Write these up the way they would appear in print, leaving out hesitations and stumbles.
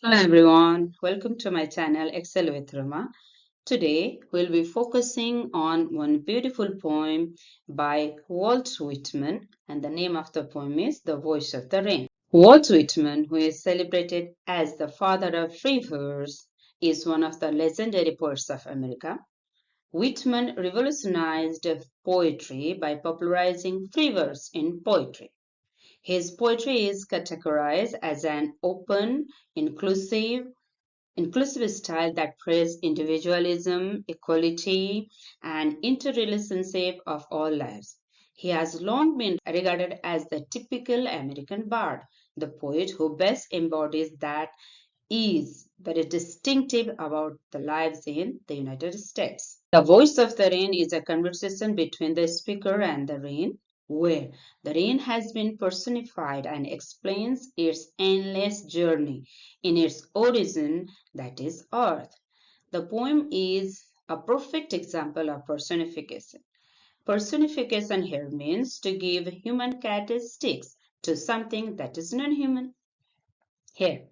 Hello everyone, welcome to my channel Excel with Roma. Today we'll be focusing on one beautiful poem by Walt Whitman, and the name of the poem is The Voice of the Rain. Walt Whitman, who is celebrated as the father of free verse, is one of the legendary poets of America. Whitman revolutionized poetry by popularizing free verse in poetry. His poetry is categorized as an open, inclusive, inclusive style that praises individualism, equality, and interrelationship of all lives. He has long been regarded as the typical American bard, the poet who best embodies that is very distinctive about the lives in the United States. The voice of the rain is a conversation between the speaker and the rain, where the rain has been personified and explains its endless journey in its origin, that is, earth. The poem is a perfect example of personification. Personification here means to give human characteristics to something that is non human. Here,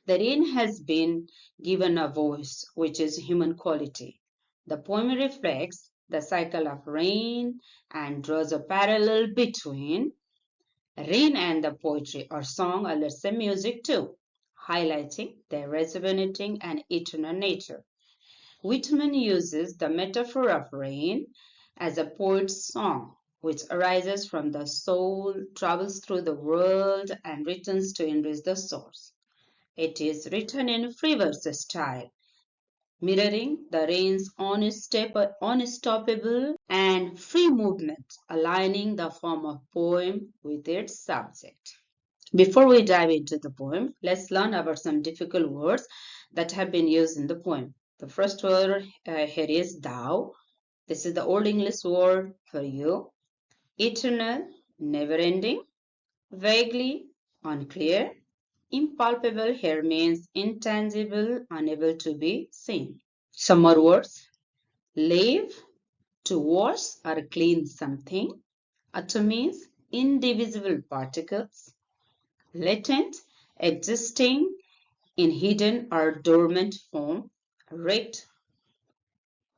the rain has been given a voice, which is human quality. The poem reflects the cycle of rain and draws a parallel between rain and the poetry or song, or let's say music too, highlighting their resonating and eternal nature. Whitman uses the metaphor of rain as a poet's song, which arises from the soul, travels through the world, and returns to enrich the source. It is written in free verse style, mirroring the rain's unstoppable and free movement, aligning the form of poem with its subject. Before we dive into the poem, let's learn about some difficult words that have been used in the poem. The first word here is thou. This is the Old English word for you. Eternal, never ending, vaguely, unclear. Impalpable here means intangible, unable to be seen. Some more words. Lave, to wash or clean something. Atoms, indivisible particles. Latent, existing in hidden or dormant form. Rect,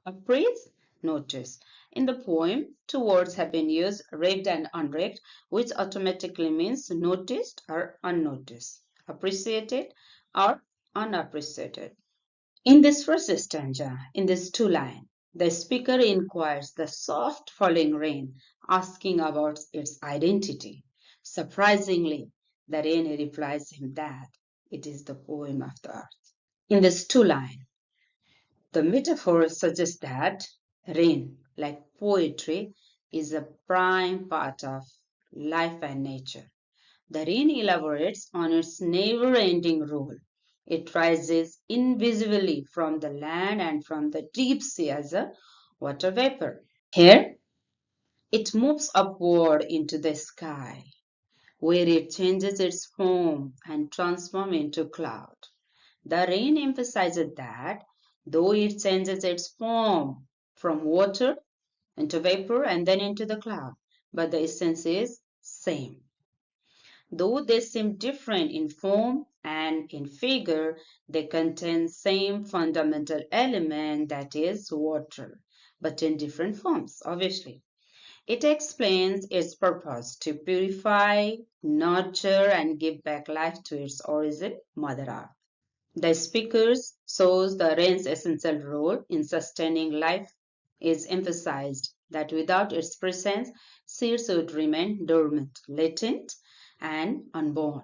appraise, notice. In the poem, two words have been used, rect and unrect, which automatically means noticed or unnoticed, appreciated or unappreciated. In this first stanza, in this two line, the speaker inquires the soft falling rain, asking about its identity. Surprisingly, the rain replies him that it is the poem of the earth. In this two line, the metaphor suggests that rain, like poetry, is a prime part of life and nature. The rain elaborates on its never-ending role. It rises invisibly from the land and from the deep sea as a water vapor. Here, it moves upward into the sky, where it changes its form and transforms into cloud. The rain emphasizes that though it changes its form from water into vapor and then into the cloud, but the essence is same. Though they seem different in form and in figure, they contain same fundamental element, that is water, but in different forms, obviously. It explains its purpose to purify, nurture, and give back life to its origin, Mother Earth. The speakers shows the rain's essential role in sustaining life is emphasized that without its presence, seeds would remain dormant, latent, and unborn,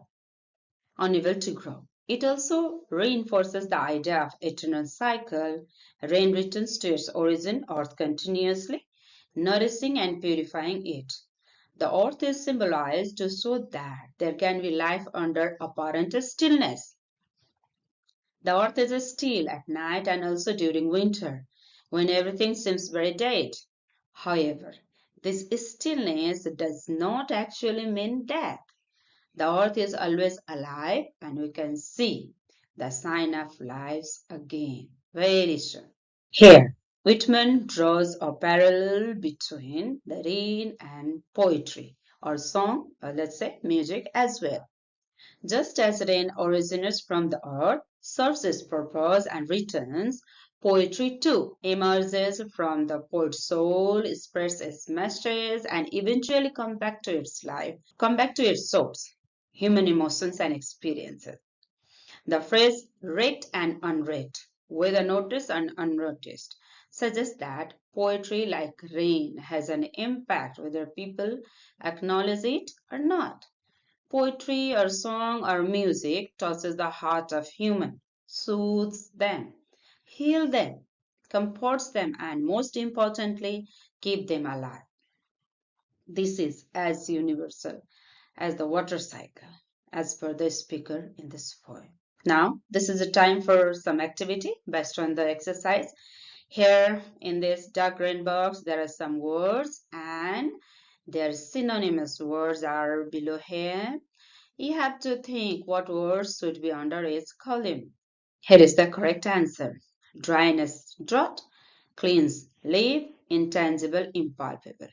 unable to grow. It also reinforces the idea of eternal cycle. Rain returns to its origin, earth continuously, nourishing and purifying it. The earth is symbolized to show that there can be life under apparent stillness. The earth is still at night and also during winter, when everything seems very dead. However, this stillness does not actually mean death. The earth is always alive and we can see the sign of life again very soon. Here, Whitman draws a parallel between the rain and poetry or song, or let's say music as well. Just as rain originates from the earth, serves its purpose and returns, poetry too emerges from the poet's soul, spreads its messages, and eventually come back to its source, human emotions and experiences. The phrase "raked and unraked," whether noticed and unnoticed, suggests that poetry, like rain, has an impact whether people acknowledge it or not. Poetry or song or music touches the heart of human, soothes them, heals them, comforts them, and most importantly, keep them alive. This is as universal as the water cycle, as per the speaker in this poem. Now, this is a time for some activity based on the exercise. Here in this dark green box, there are some words and their synonymous words are below here. You have to think what words should be under each column. Here is the correct answer. Dryness, drought, cleans, leaf, intangible, impalpable.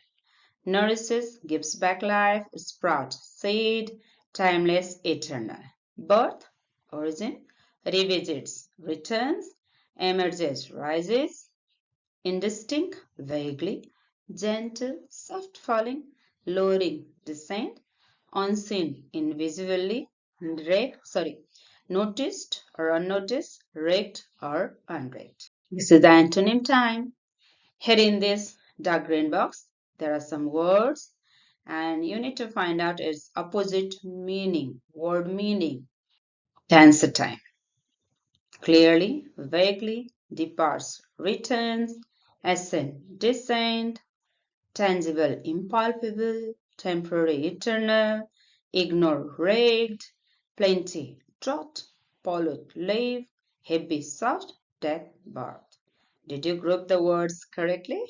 Nourishes, gives back life, sprout, seed, timeless, eternal. Birth, origin, revisits, returns, emerges, rises, indistinct, vaguely, gentle, soft falling, lowering, descent, unseen, invisibly, noticed or unnoticed, raked or unraked. This is the antonym time. Here in this dark green box, there are some words and you need to find out its opposite meaning, word meaning. Answer time. Clearly, vaguely, departs, returns, ascend, descend, tangible, impalpable, temporary, eternal, ignore, raked, plenty, drought, pollute, leave, heavy, soft, death, birth. Did you group the words correctly?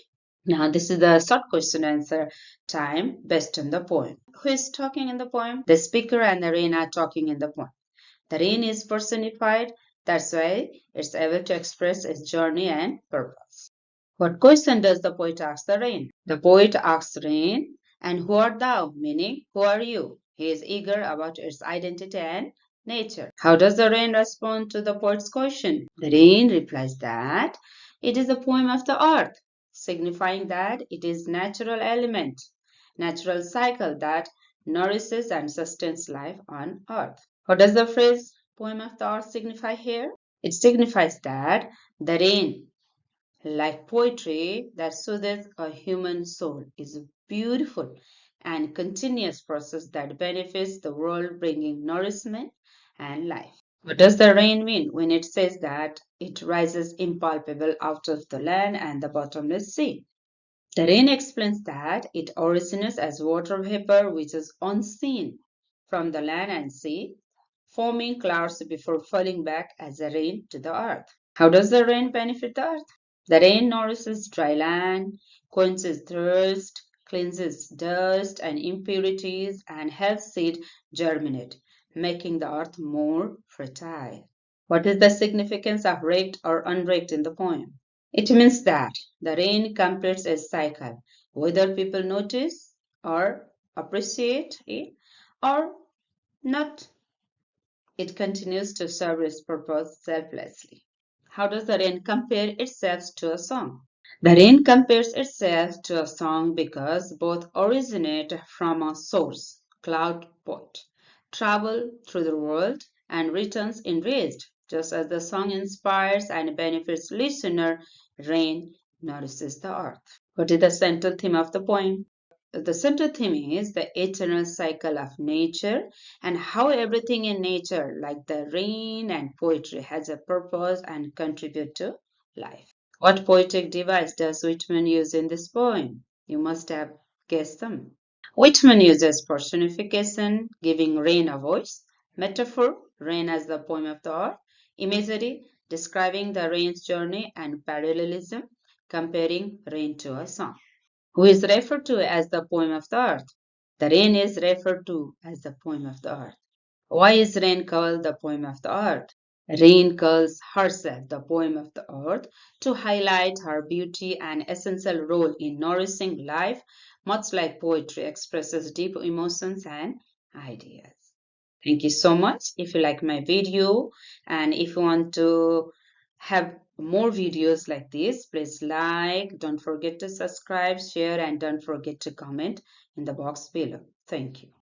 Now, this is the short question answer time based on the poem. Who is talking in the poem? The speaker and the rain are talking in the poem. The rain is personified, that's why it's able to express its journey and purpose. What question does the poet ask the rain? The poet asks rain, and who art thou? Meaning, who are you? He is eager about its identity and nature. How does the rain respond to the poet's question? The rain replies that it is a poem of the earth, signifying that it is natural element, natural cycle that nourishes and sustains life on earth. What does the phrase poem of the earth signify here? It signifies that the rain, like poetry that soothes a human soul, is a beautiful and continuous process that benefits the world, bringing nourishment and life. What does the rain mean when it says that it rises impalpable out of the land and the bottomless sea? The rain explains that it originates as water vapor which is unseen from the land and sea, forming clouds before falling back as a rain to the earth. How does the rain benefit the earth? The rain nourishes dry land, quenches thirst, cleanses dust and impurities, and helps seed germinate, making the earth more fertile. What is the significance of raked or unraked in the poem? It means that the rain completes a cycle, whether people notice or appreciate it or not. It continues to serve its purpose selflessly. How does the rain compare itself to a song? The rain compares itself to a song because both originate from a source, cloud poet, travel through the world and returns enriched. Just as the song inspires and benefits listener, rain nourishes the earth. What is the central theme of the poem? The central theme is the eternal cycle of nature and how everything in nature, like the rain and poetry, has a purpose and contribute to life. What poetic device does Whitman use in this poem? You must have guessed them. Whitman uses personification, giving rain a voice, metaphor, rain as the poem of the earth, imagery, describing the rain's journey, and parallelism, comparing rain to a song. Who is referred to as the poem of the earth? The rain is referred to as the poem of the earth. Why is rain called the poem of the earth? Rain calls herself the poem of the earth to highlight her beauty and essential role in nourishing life, much like poetry expresses deep emotions and ideas. Thank you so much. If you like my video and if you want to have more videos like this, please like, don't forget to subscribe, share, and don't forget to comment in the box below. Thank you.